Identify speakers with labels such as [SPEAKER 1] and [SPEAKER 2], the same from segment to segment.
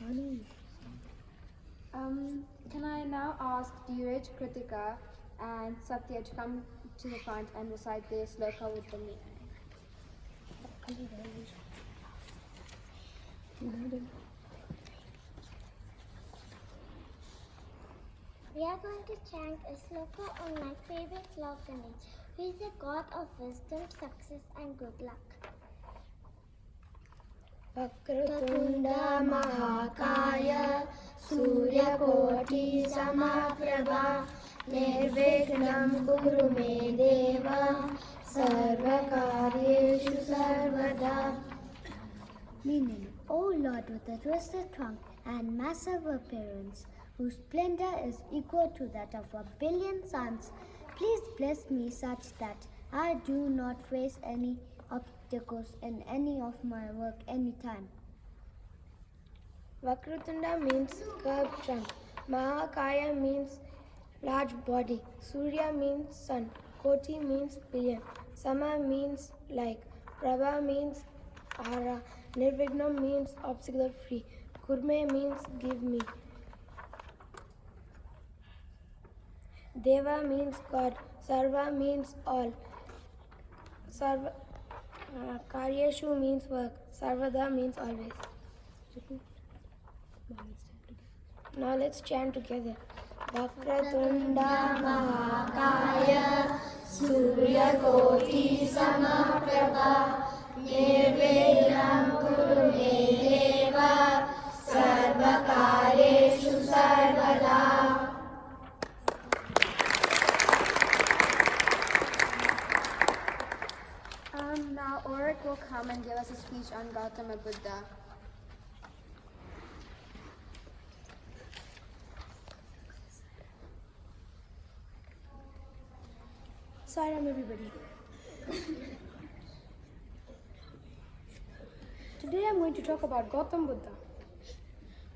[SPEAKER 1] Can I now ask Dheeraj, Kritika and Satya to come to the front and recite their sloka with me?
[SPEAKER 2] We are going to chant a sloka on my favorite Slokanji, who is a god of wisdom, success and good luck.
[SPEAKER 3] Vakratunda Mahakaya Suryakoti Samaprabha Nirvignam Kuru Me Deva Sarvakaryeshu Sarvada.
[SPEAKER 2] Meaning, O Lord with a twisted trunk and massive appearance, whose splendor is equal to that of 1 billion suns, please bless me such that I do not face any obstacles in any of my work anytime.
[SPEAKER 3] Vakratunda means curved trunk. Mahakaya means large body. Surya means sun. Koti means billion. Sama means like. Prabha means ara. Nirvignam means obstacle free. Kurme means give me. Deva means God. Sarva means all. Karyeshu means work. Sarvada means always. Now let's chant together. Vakratunda Mahakaya Suryakoti Samaprabha Nirvignam Kuru Me Deva Sarvakaryeshu Sarvada.
[SPEAKER 1] Now Ulrich will come and give us a speech on Gautama Buddha.
[SPEAKER 3] Salam everybody. Today I'm going to talk about Gautama Buddha.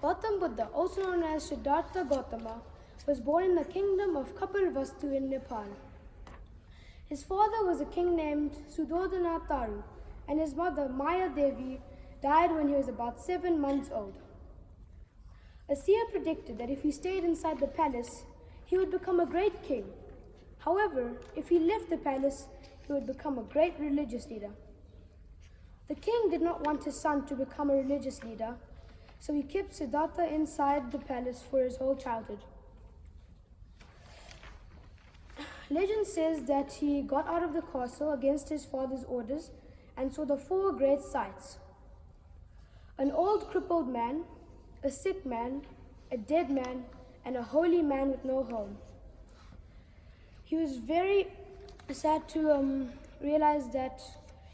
[SPEAKER 3] Gautama Buddha, also known as Siddhartha Gautama, was born in the kingdom of Kapilvastu in Nepal. His father was a king named Suddhodana Taru, and his mother Maya Devi died when he was about 7 months old. A seer predicted that if he stayed inside the palace, he would become a great king. However, if he left the palace, he would become a great religious leader. The king did not want his son to become a religious leader, so he kept Siddhartha inside the palace for his whole childhood. Legend says that he got out of the castle against his father's orders and saw the 4 great sights: an old crippled man, a sick man, a dead man, and a holy man with no home. He was very sad to realize that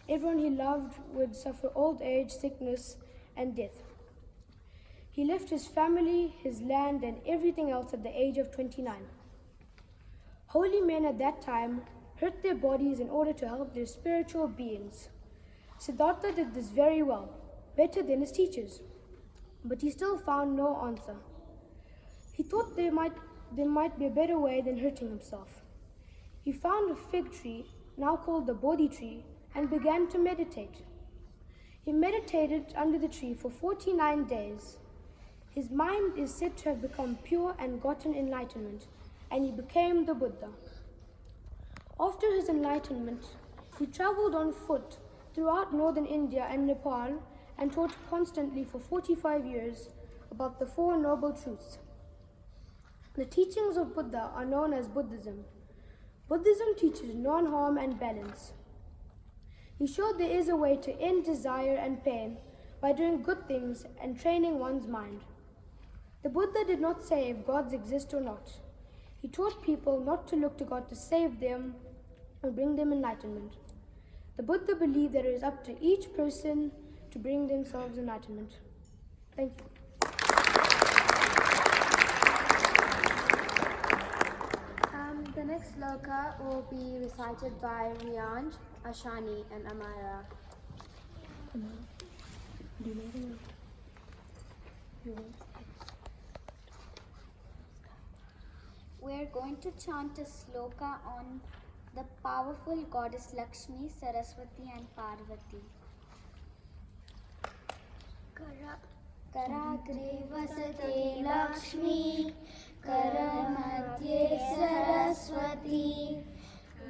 [SPEAKER 3] everyone he loved would suffer old age, sickness, and death. He left his family, his land, and everything else at the age of 29. Holy men at that time hurt their bodies in order to help their spiritual beings. Siddhartha did this very well, better than his teachers, but he still found no answer. He thought there might be a better way than hurting himself. He found a fig tree, now called the Bodhi tree, and began to meditate. He meditated under the tree for 49 days. His mind is said to have become pure and gotten enlightenment, and he became the Buddha. After his enlightenment, he traveled on foot throughout northern India and Nepal and taught constantly for 45 years about the 4 noble truths. The teachings of Buddha are known as Buddhism. Buddhism teaches non-harm and balance. He showed there is a way to end desire and pain by doing good things and training one's mind. The Buddha did not say if gods exist or not. He taught people not to look to God to save them or bring them enlightenment. The Buddha believed that it is up to each person to bring themselves enlightenment. Thank you.
[SPEAKER 1] The next sloka will be recited by Riyanj, Ashani, and Amara.
[SPEAKER 2] We're going to chant a sloka on the powerful goddess Lakshmi, Saraswati and Parvati. कराग्रे वसते Lakshmi करमध्ये Saraswati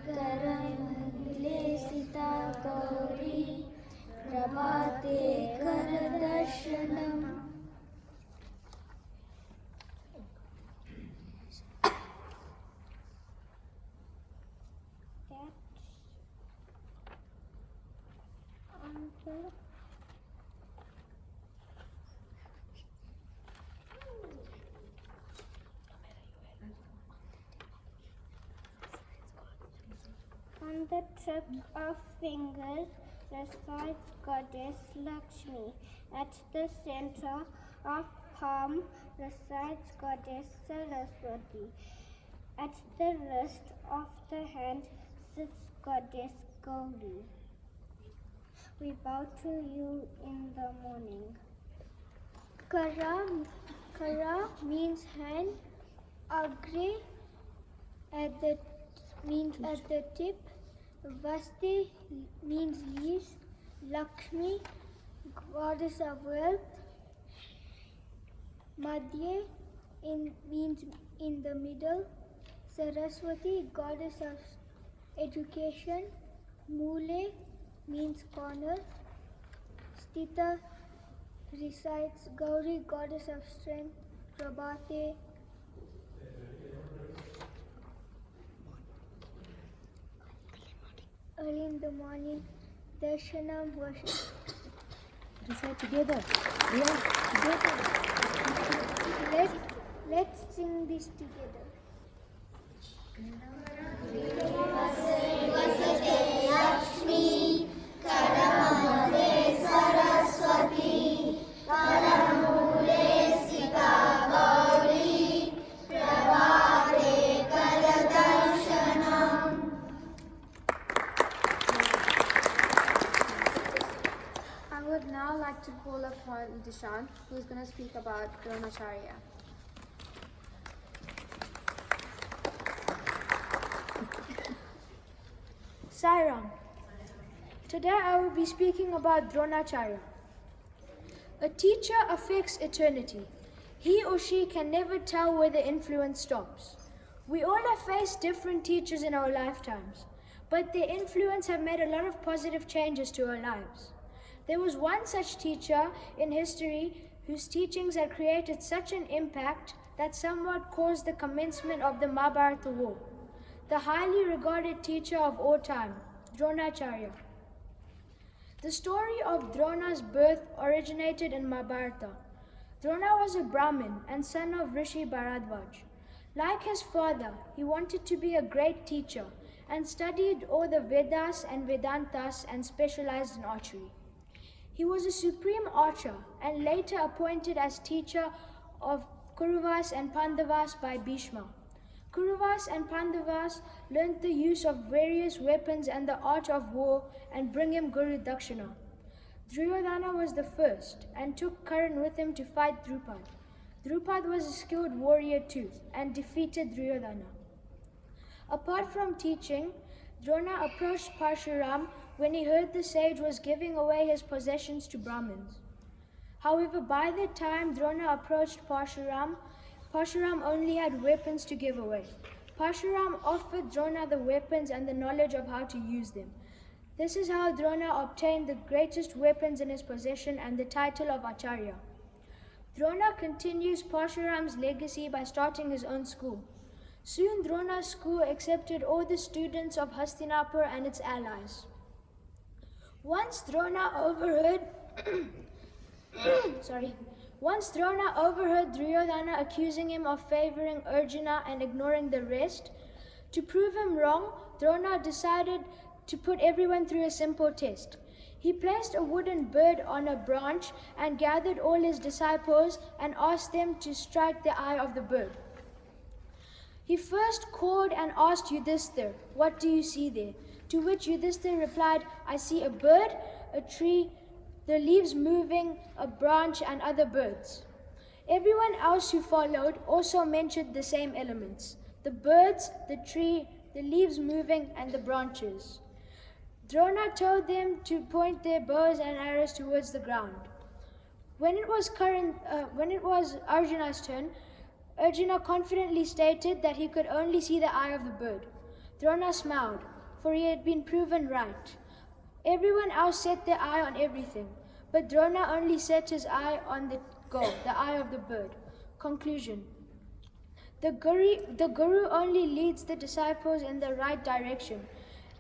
[SPEAKER 2] करमध्ये Sita Gauri प्रभाते करदर्शनम्.
[SPEAKER 4] On the tips of fingers resides Goddess Lakshmi. At the center of palm resides Goddess Saraswati. At the wrist of the hand sits Goddess Gauri. We bow to you in the morning.
[SPEAKER 2] Kara means hand, agre means at the tip, vaste means leaves, Lakshmi, goddess of wealth, madhye means in the middle, Saraswati, goddess of education, mule means corner, Stita resides Gauri, goddess of strength, Prabhate early in the morning, Darshanam worship.
[SPEAKER 3] Recite together.
[SPEAKER 2] Let's sing this together.
[SPEAKER 1] I would now like to call upon Dishant, who is going to speak about Dronacharya.
[SPEAKER 3] Sairam. Today I will be speaking about Dronacharya. A teacher affects eternity. He or she can never tell where the influence stops. We all have faced different teachers in our lifetimes, but their influence have made a lot of positive changes to our lives. There was one such teacher in history whose teachings had created such an impact that somewhat caused the commencement of the Mahabharata war. The highly regarded teacher of all time, Dronacharya. The story of Drona's birth originated in Mahabharata. Drona was a Brahmin and son of Rishi Bharadwaj. Like his father, he wanted to be a great teacher and studied all the Vedas and Vedantas and specialized in archery. He was a supreme archer and later appointed as teacher of Kauravas and Pandavas by Bhishma. Kauravas and Pandavas learned the use of various weapons and the art of war and bring him Guru Dakshina. Duryodhana was the first and took Karan with him to fight Drupad. Drupad was a skilled warrior too and defeated Duryodhana. Apart from teaching, Drona approached Parshuram when he heard the sage was giving away his possessions to Brahmins. However, by the time Drona approached Parshuram, Parshuram only had weapons to give away. Parshuram offered Drona the weapons and the knowledge of how to use them. This is how Drona obtained the greatest weapons in his possession and the title of Acharya. Drona continues Parshuram's legacy by starting his own school. Soon Drona's school accepted all the students of Hastinapur and its allies. Once Drona overheard Duryodhana accusing him of favoring Arjuna and ignoring the rest. To prove him wrong, Drona decided to put everyone through a simple test. He placed a wooden bird on a branch and gathered all his disciples and asked them to strike the eye of the bird. He first called and asked Yudhishthir, "What do you see there?" To which Yudhishthir replied, "I see a bird, a tree, the leaves moving, a branch, and other birds." Everyone else who followed also mentioned the same elements: the birds, the tree, the leaves moving, and the branches. Drona told them to point their bows and arrows towards the ground. When it was Arjuna's turn, Arjuna confidently stated that he could only see the eye of the bird. Drona smiled, for he had been proven right. Everyone else set their eye on everything, but Drona only set his eye on the goal, the eye of the bird. Conclusion. The Guru only leads the disciples in the right direction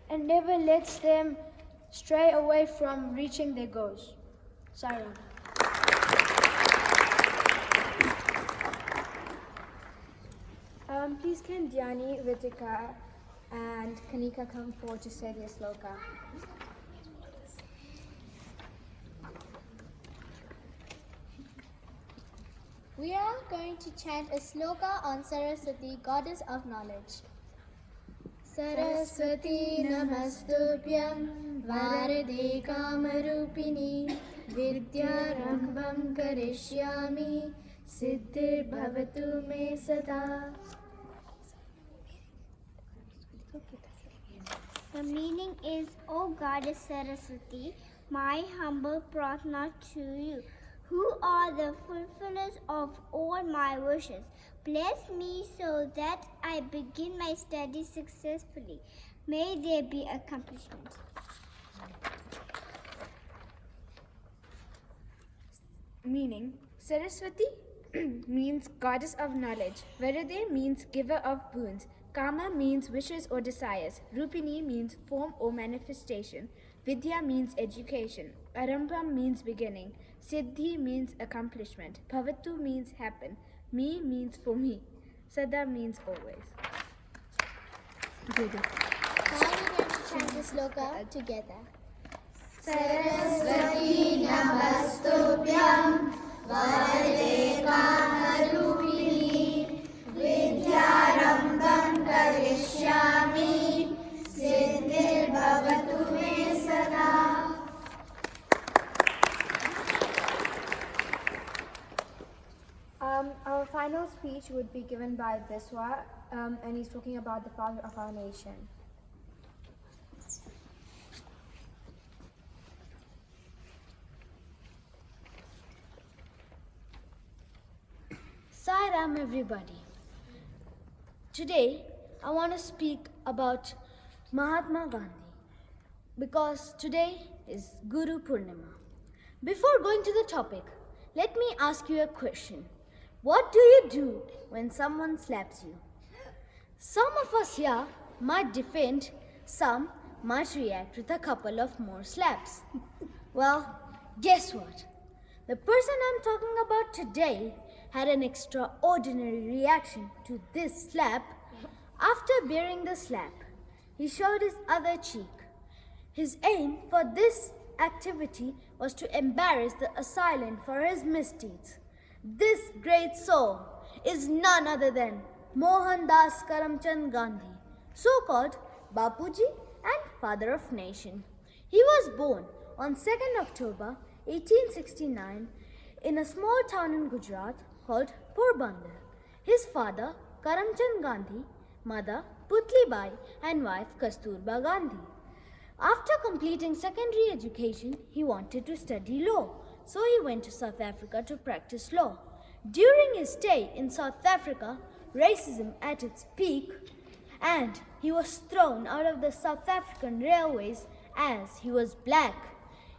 [SPEAKER 3] and never lets them stray away from reaching their goals. Sairam.
[SPEAKER 1] Please can Dhyani, Ritika and Kanika come forward to say their sloka.
[SPEAKER 5] We are going to chant a sloka on Saraswati, goddess of knowledge. Saraswati namastubhyam varade kamarupini vidyarambham karishyami siddhir bhavatu me sada.
[SPEAKER 4] The meaning is, O Goddess Saraswati, my humble prarthana to you, who are the fulfillers of all my wishes. Bless me so that I begin my studies successfully. May there be accomplishment.
[SPEAKER 6] Meaning, Saraswati means goddess of knowledge. Varade means giver of boons. Kama means wishes or desires. Rupini means form or manifestation. Vidya means education. Arambham means beginning. Siddhi means accomplishment. Bhavatu means happen. Me means for me. Sada means always.
[SPEAKER 5] Now we're going to chant the sloka together.
[SPEAKER 7] Saraswati namastubhyam varade kamarupini vidyarambham karishyami siddhir bhavatu me sada.
[SPEAKER 1] Our final speech would be given by Biswa, and he's talking about the father of our nation.
[SPEAKER 2] Sairam everybody. Today I want to speak about Mahatma Gandhi because today is Guru Purnima. Before going to the topic, let me ask you a question. What do you do when someone slaps you? Some of us here might defend, some might react with a couple of more slaps. Well, guess what? The person I'm talking about today had an extraordinary reaction to this slap. After bearing the slap, he showed his other cheek. His aim for this activity was to embarrass the assailant for his misdeeds. This great soul is none other than Mohandas Karamchand Gandhi, so-called Bapuji and Father of Nation. He was born on 2nd October 1869 in a small town in Gujarat called Porbandar. His father, Karamchand Gandhi, mother, Putli Bai, and wife, Kasturba Gandhi. After completing secondary education, he wanted to study law, so he went to South Africa to practice law. During his stay in South Africa, racism at its peak, and he was thrown out of the South African railways as he was black.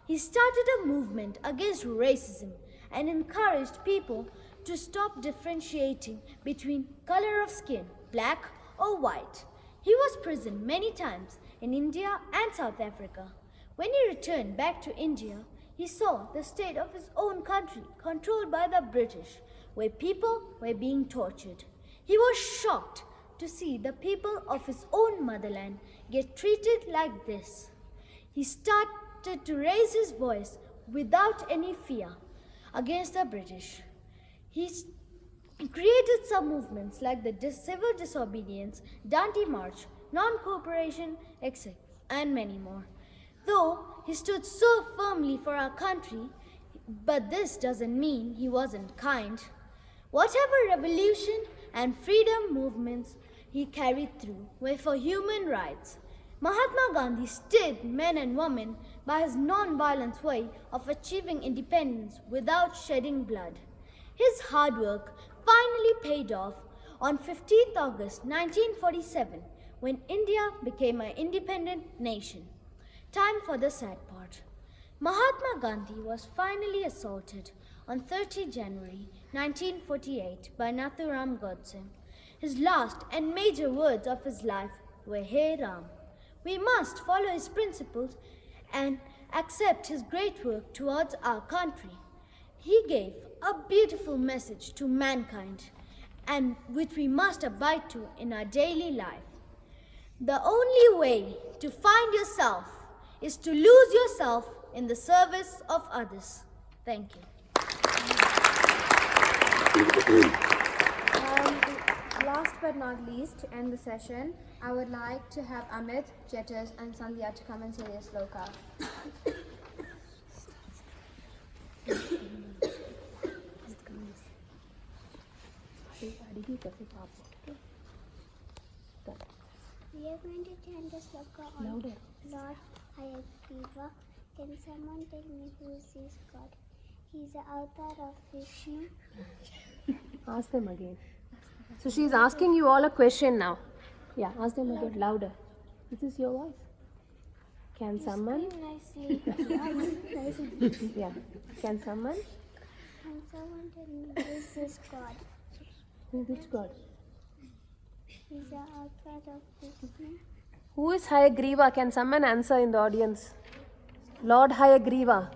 [SPEAKER 2] He started a movement against racism and encouraged people to stop differentiating between color of skin, black or white. He was imprisoned many times in India and South Africa. When he returned back to India, he saw the state of his own country controlled by the British, where people were being tortured. He was shocked to see the people of his own motherland get treated like this. He started to raise his voice without any fear against the British. He created some movements like the civil disobedience, Dandi March, non-cooperation, etc., and many more. Though he stood so firmly for our country, but this doesn't mean he wasn't kind. Whatever revolution and freedom movements he carried through were for human rights. Mahatma Gandhi stood men and women by his non-violent way of achieving independence without shedding blood. His hard work finally paid off on 15th August 1947 when India became an independent nation. Time for the sad part. Mahatma Gandhi was finally assaulted on 30 January 1948 by Nathuram Godse. His last and major words of his life were, "Hey Ram." We must follow his principles and accept his great work towards our country. He gave a beautiful message to mankind, and which we must abide to in our daily life. The only way to find yourself is to lose yourself in the service of others. Thank you.
[SPEAKER 1] Last but not least, to end the session, I would like to have Amit, Jetters, and Sandhya to come and say their sloka.
[SPEAKER 4] We are going to chant the sloka on Lord Hayagriva. Can someone tell me who is this God? He is the avatar of Vishnu.
[SPEAKER 8] Ask them again. So she's asking you all a question now. Yeah, ask them again, louder. Is this your voice? Can someone?
[SPEAKER 4] Nicely.
[SPEAKER 8] Yeah. Can someone?
[SPEAKER 4] Can someone tell me who is this God?
[SPEAKER 8] Which God?
[SPEAKER 4] He is the avatar of Vishnu.
[SPEAKER 8] Who is Hayagriva? Can someone answer in the audience? Lord Hayagriva.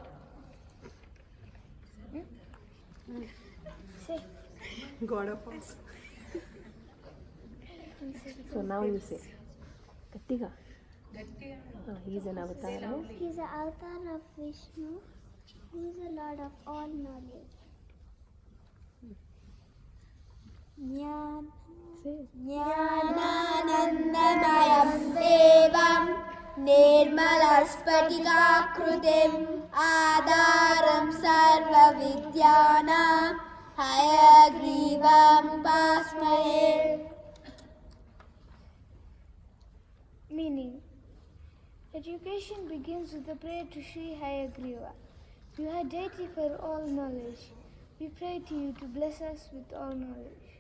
[SPEAKER 9] God of us.
[SPEAKER 8] So now you say. Gattiga. He is an avatar.
[SPEAKER 4] He is the avatar of Vishnu, who is the Lord of all knowledge.
[SPEAKER 7] ज्ञानानन्दमयं देवं निर्मलस्फटिकाकृतिम् आधारं सर्वविद्यानां हयग्रीवमुपास्महे.
[SPEAKER 10] Meaning, education begins with a prayer to Sri Hayagriva. You are deity for all knowledge. We pray to you to bless us with all knowledge.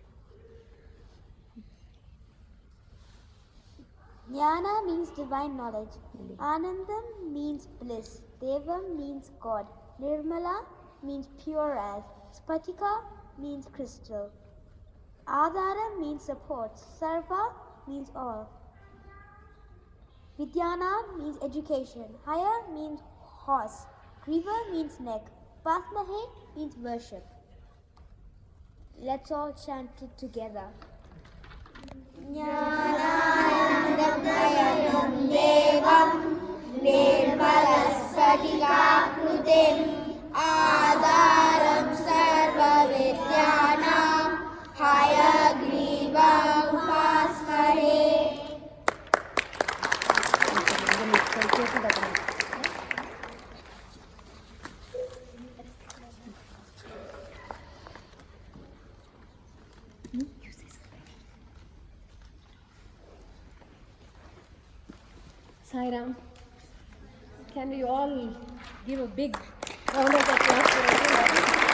[SPEAKER 11] Jnana means divine knowledge. Anandam means bliss. Devam means God. Nirmala means pure as. Spatika means crystal. Adhara means support. Sarva means all. Vidyana means education. Haya means horse. Griva means neck. Pasmahe means worship. Let's all chant it together.
[SPEAKER 7] ज्ञानानन्दमयं देवं निर्मलस्फटिकाकृतिम् आधारं सर्वविद्यानां हयग्रीवमुपास्महे.
[SPEAKER 8] Sairam. Can we all give a big round of applause for everyone?